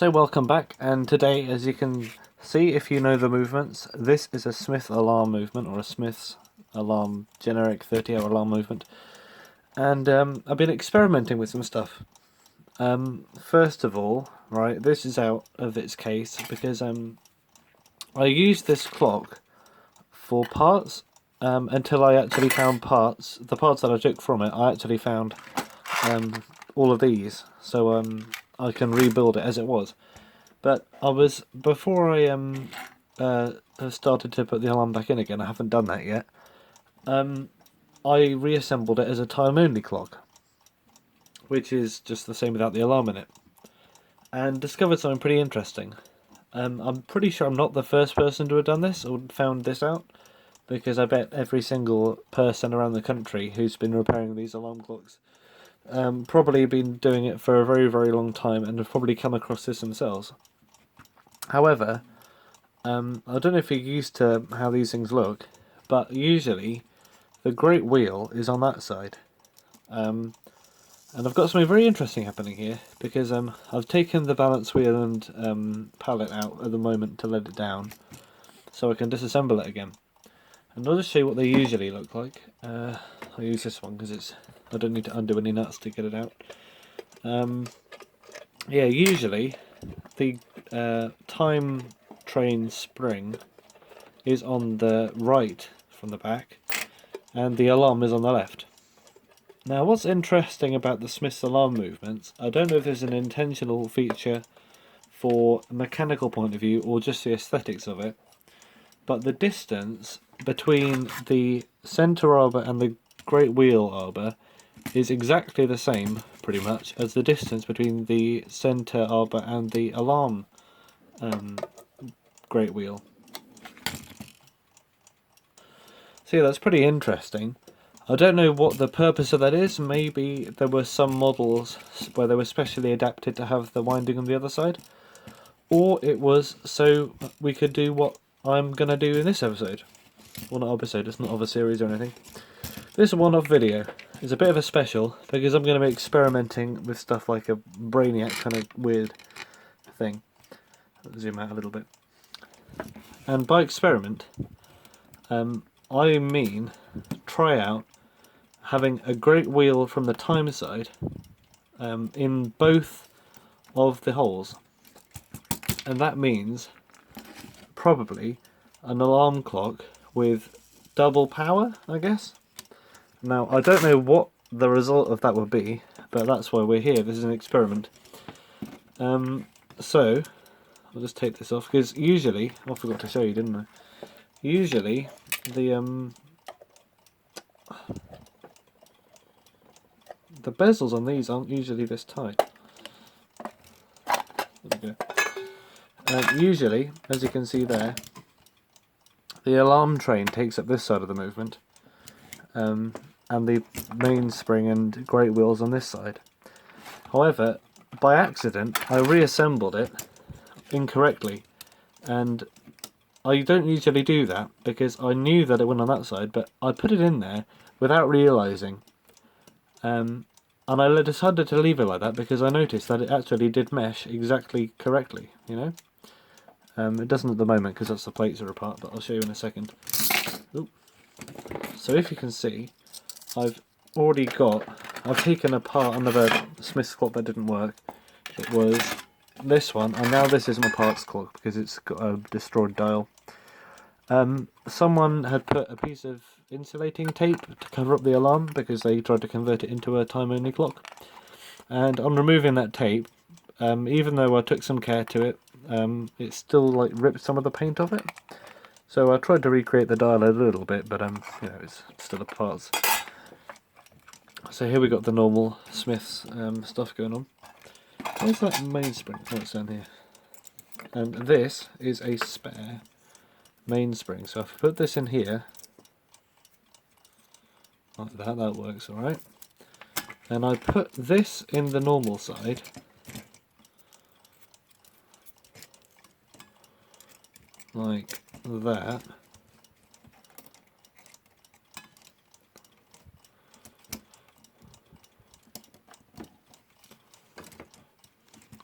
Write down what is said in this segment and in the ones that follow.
So welcome back, and today, as you can see if you know the movements, this is a Smith alarm movement, or a Smith's alarm, generic 30-hour alarm movement. And I've been experimenting with some stuff. First of all, right, this is out of its case because I used this clock for parts until I actually found parts. The parts that I took from it, I actually found all of these, so I can rebuild it as it was. But before I started to put the alarm back in again, I haven't done that yet. I reassembled it as a time-only clock, which is just the same without the alarm in it, and discovered something pretty interesting. I'm pretty sure I'm not the first person to have done this or found this out, because I bet every single person around the country who's been repairing these alarm clocks probably been doing it for a very, very long time and have probably come across this themselves. However, I don't know if you're used to how these things look, but usually the great wheel is on that side. And I've got something very interesting happening here, because I've taken the balance wheel and pallet out at the moment to let it down, so I can disassemble it again. And I'll just show you what they usually look like. I'll use this one because I don't need to undo any nuts to get it out. Yeah, usually the time train spring is on the right from the back, and the alarm is on the left. Now, what's interesting about the Smith's alarm movements, I don't know if there's an intentional feature for a mechanical point of view or just the aesthetics of it, but the distance between the centre arbor and the great wheel arbor is exactly the same, pretty much, as the distance between the centre arbor and the alarm great wheel. So yeah, that's pretty interesting. I don't know what the purpose of that is. Maybe there were some models where they were specially adapted to have the winding on the other side, or it was so we could do what I'm going to do in this episode. Well, not episode, it's not of a series or anything. This one-off video is a bit of a special because I'm going to be experimenting with stuff like a Brainiac kind of weird thing. I'll zoom out a little bit. And by experiment, I mean try out having a great wheel from the time side in both of the holes. And that means probably an alarm clock with double power, I guess. Now, I don't know what the result of that would be, but that's why we're here. This is an experiment. So, I'll just take this off, because usually, I forgot to show you, didn't I? Usually, the bezels on these aren't usually this tight. There we go. Usually, as you can see there, the alarm train takes up this side of the movement, and the mainspring and great wheels on this side. However, by accident, I reassembled it incorrectly, and I don't usually do that because I knew that it went on that side, but I put it in there without realising. And I decided to leave it like that because I noticed that it actually did mesh exactly correctly, you know? It doesn't at the moment because that's the plates are apart, but I'll show you in a second. Ooh. So if you can see, I've taken apart another Smith's clock that didn't work. It was this one, and now this is my parts clock because it's got a destroyed dial. Someone had put a piece of insulating tape to cover up the alarm because they tried to convert it into a time-only clock. And on removing that tape, even though I took some care to it, it still like ripped some of the paint off it. So I tried to recreate the dial a little bit, but you know, it's still a parts. So here we got the normal Smith's stuff going on. Where's that mainspring? Oh, it's down here. And this is a spare mainspring. So if I put this in here, like that, that works alright. And I put this in the normal side. Like that.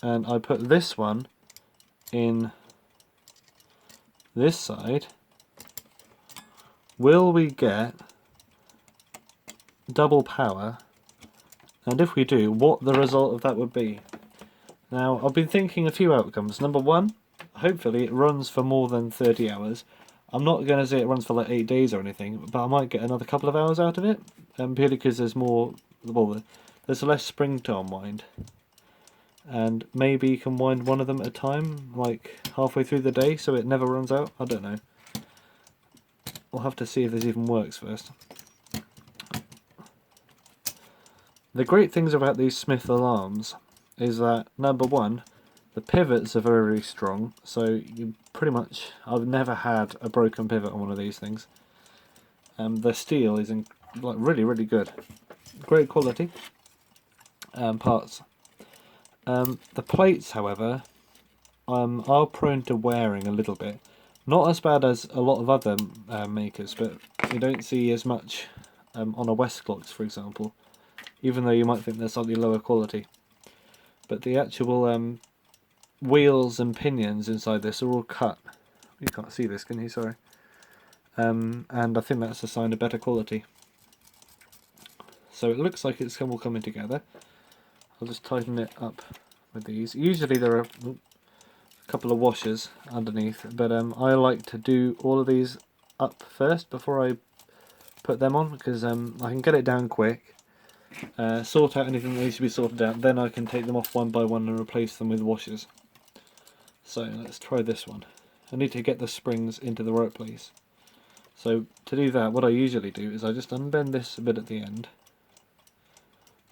and I put this one in this side, will we get double power? And if we do, what the result of that would be? Now, I've been thinking a few outcomes. Number one, hopefully it runs for more than 30 hours. I'm not going to say it runs for like 8 days or anything, but I might get another couple of hours out of it, purely because there's more, well, there's less spring to unwind. And maybe you can wind one of them at a time, like halfway through the day, so it never runs out. I don't know. We'll have to see if this even works first. The great things about these Smith alarms is that, number one, the pivots are very, very strong, so you pretty much, I've never had a broken pivot on one of these things. The steel is like really, really good. Great quality parts. The plates, however, are prone to wearing a little bit. Not as bad as a lot of other makers, but you don't see as much on a Westclox, for example, even though you might think they're slightly lower quality. But the actual wheels and pinions inside this are all cut. You can't see this, can you? Sorry. And I think that's a sign of better quality. So it looks like it's all coming together. I'll just tighten it up with these. Usually there are a couple of washers underneath, but I like to do all of these up first before I put them on, because I can get it down quick, sort out anything that needs to be sorted out, then I can take them off one by one and replace them with washers. So let's try this one. I need to get the springs into the right place. So to do that, what I usually do is I just unbend this a bit at the end.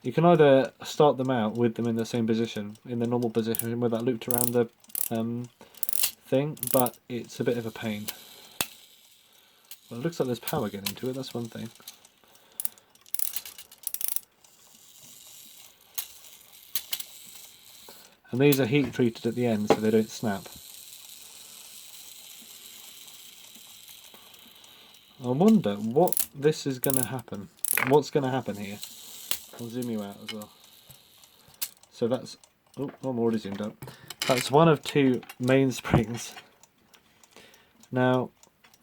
You can either start them out with them in the same position, in the normal position with that looped around the thing, but it's a bit of a pain. Well, it looks like there's power getting into it, that's one thing. And these are heat treated at the end so they don't snap. I wonder what this is going to happen. What's going to happen here? I'll zoom you out as well. So that's, oh, I'm already zoomed out. That's one of two mainsprings. Now,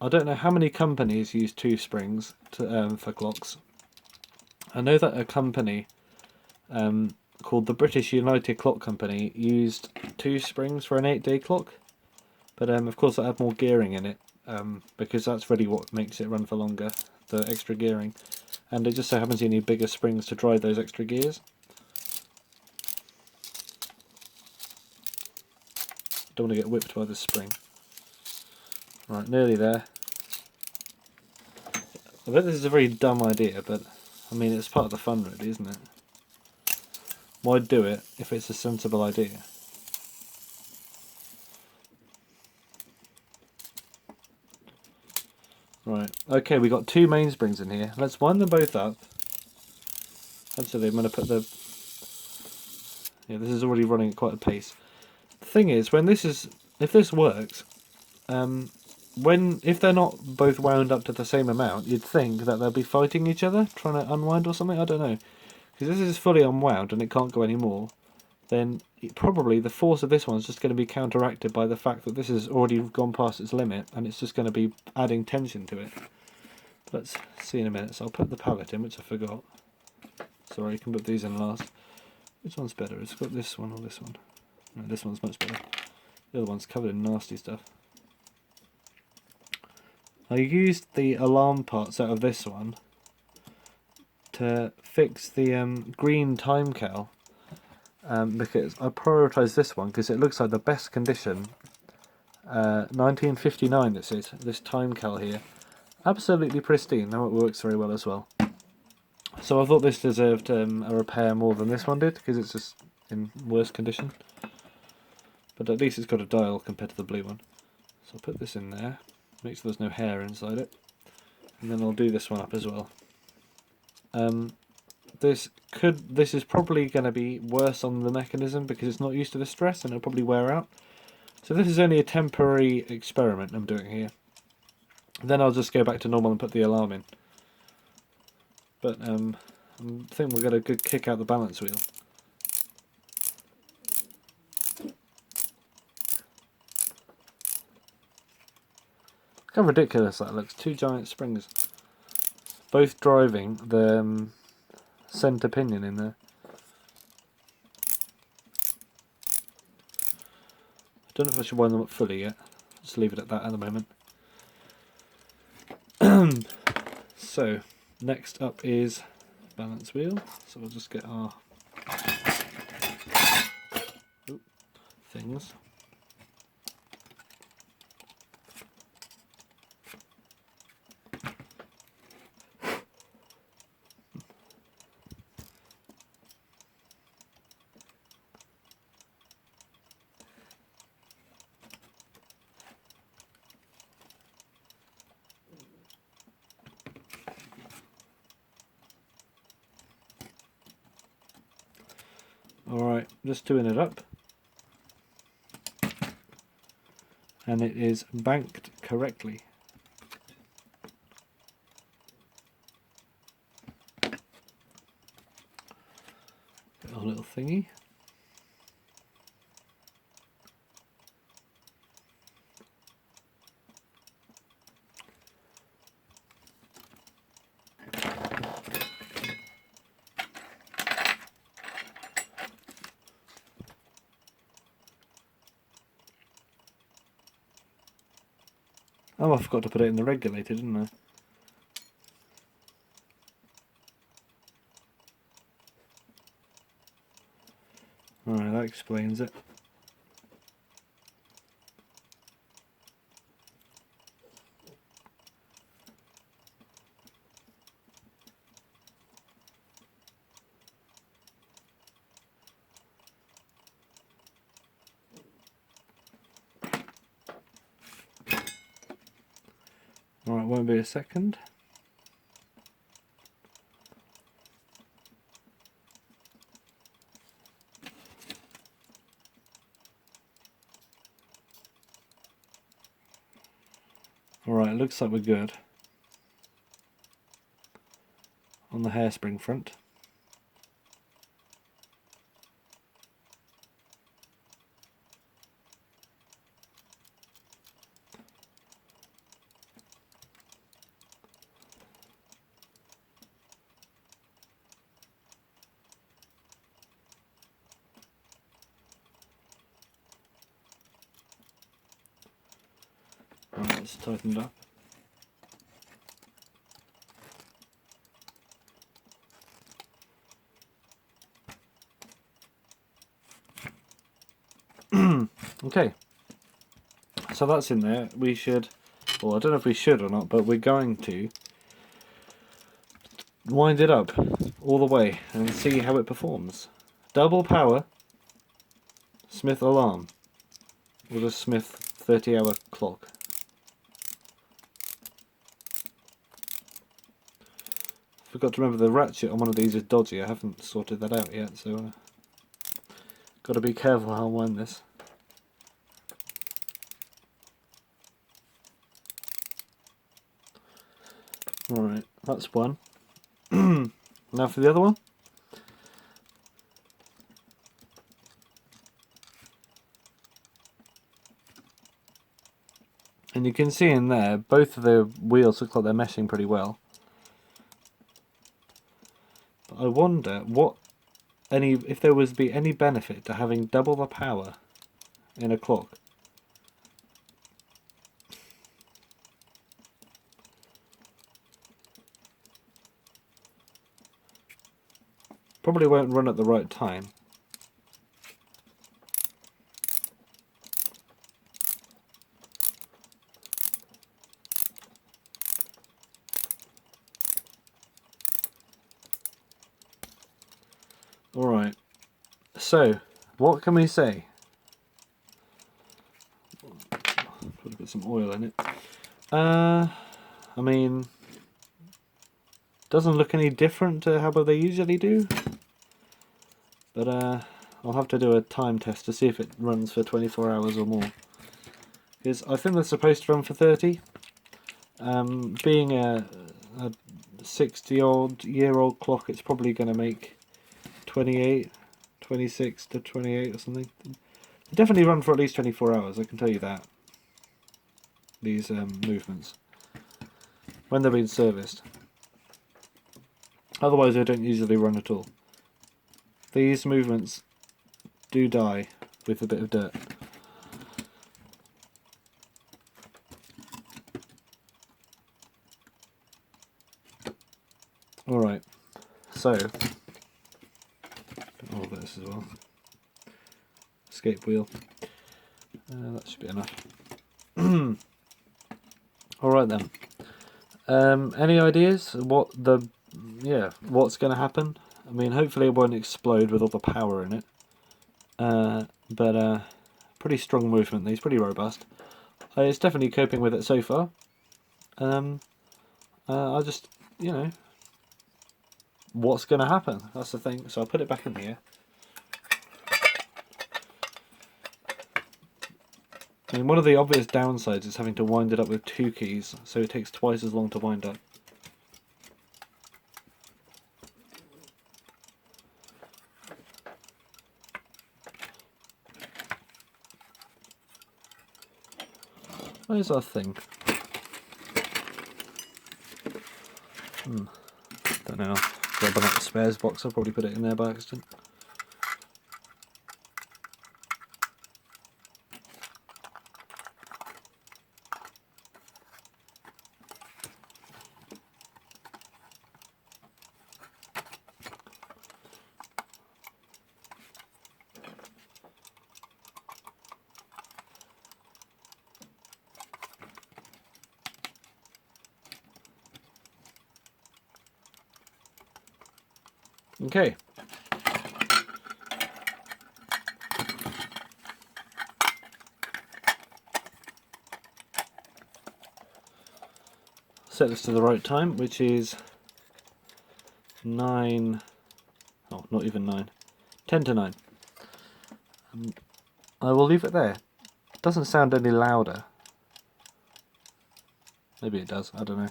I don't know how many companies use two springs to, for clocks. I know that a company called the British United Clock Company used two springs for an 8-day clock, but of course that had more gearing in it, because that's really what makes it run for longer, the extra gearing. And it just so happens you need bigger springs to drive those extra gears. Don't want to get whipped by this spring. Right, nearly there. I bet this is a very dumb idea, but I mean it's part of the fun really, isn't it? Why do it if it's a sensible idea? Right, okay, we got two mainsprings in here. Let's wind them both up. Actually, I'm going to put the... Yeah, this is already running at quite a pace. The thing is, if this works, if they're not both wound up to the same amount, you'd think that they'll be fighting each other, trying to unwind or something, I don't know. Because this is fully unwound and it can't go anymore, then probably the force of this one is just going to be counteracted by the fact that this has already gone past its limit and it's just going to be adding tension to it. Let's see in a minute. So I'll put the pallet in, which I forgot. Sorry, you can put these in last. Which one's better? It's got this one or this one? No, this one's much better. The other one's covered in nasty stuff. I used the alarm parts out of this one to fix the green time cal, because I prioritised this one because it looks like the best condition. 1959 this time cal here. Absolutely pristine. Now it works very well as well. So I thought this deserved a repair more than this one did, because it's just in worse condition. But at least it's got a dial compared to the blue one. So I'll put this in there, make sure there's no hair inside it. And then I'll do this one up as well. This is probably going to be worse on the mechanism because it's not used to the stress and it'll probably wear out. So this is only a temporary experiment I'm doing here. Then I'll just go back to normal and put the alarm in. But I think we'll get a good kick out the balance wheel. Look how ridiculous that looks. Two giant springs, both driving the centre pinion in there. I don't know if I should wind them up fully yet. Just leave it at that at the moment. So, next up is balance wheel. So we'll just get our things. Alright, just doing it up. And it is banked correctly. Get our little thingy. Oh, I forgot to put it in the regulator, didn't I? Alright, that explains it. Alright, won't be a second. Alright, looks like we're good on the hairspring front. Alright, let's tighten it up. Okay, so that's in there. We should, well, I don't know if we should or not, but we're going to wind it up all the way and see how it performs. Double power, Smith alarm, or just Smith 30-hour clock. Forgot to remember the ratchet on one of these is dodgy. I haven't sorted that out yet, so got to be careful how I wind this. Alright, that's one. Now for the other one. And you can see in there, both of the wheels look like they're meshing pretty well. But I wonder if there was be any benefit to having double the power in a clock. Probably won't run at the right time. Alright, so what can we say? Put a bit some oil in it. I mean, doesn't look any different to how they usually do. But I'll have to do a time test to see if it runs for 24 hours or more. Because I think they're supposed to run for 30. Being a 60-odd-year-old clock, it's probably going to make 28, 26 to 28 or something. They definitely run for at least 24 hours, I can tell you that. these movements, when they're being serviced. Otherwise they don't usually run at all. These movements do die with a bit of dirt. Alright, so all this as well. Escape wheel. That should be enough. Alright then. Any ideas what's going to happen? I mean, hopefully it won't explode with all the power in it. But pretty strong movement. These pretty robust. It's definitely coping with it so far. I just, what's going to happen? That's the thing. So I'll put it back in here. I mean, one of the obvious downsides is having to wind it up with 2 keys, so it takes twice as long to wind up. Where's our thing? Don't know. Grab an spares box. I'll probably put it in there by accident. Okay. Set this to the right time, which is 9, oh, not even 9, 10 to 9. I will leave it there. It doesn't sound any louder. Maybe it does, I don't know.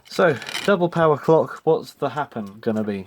So, double power clock, what's the happen gonna be?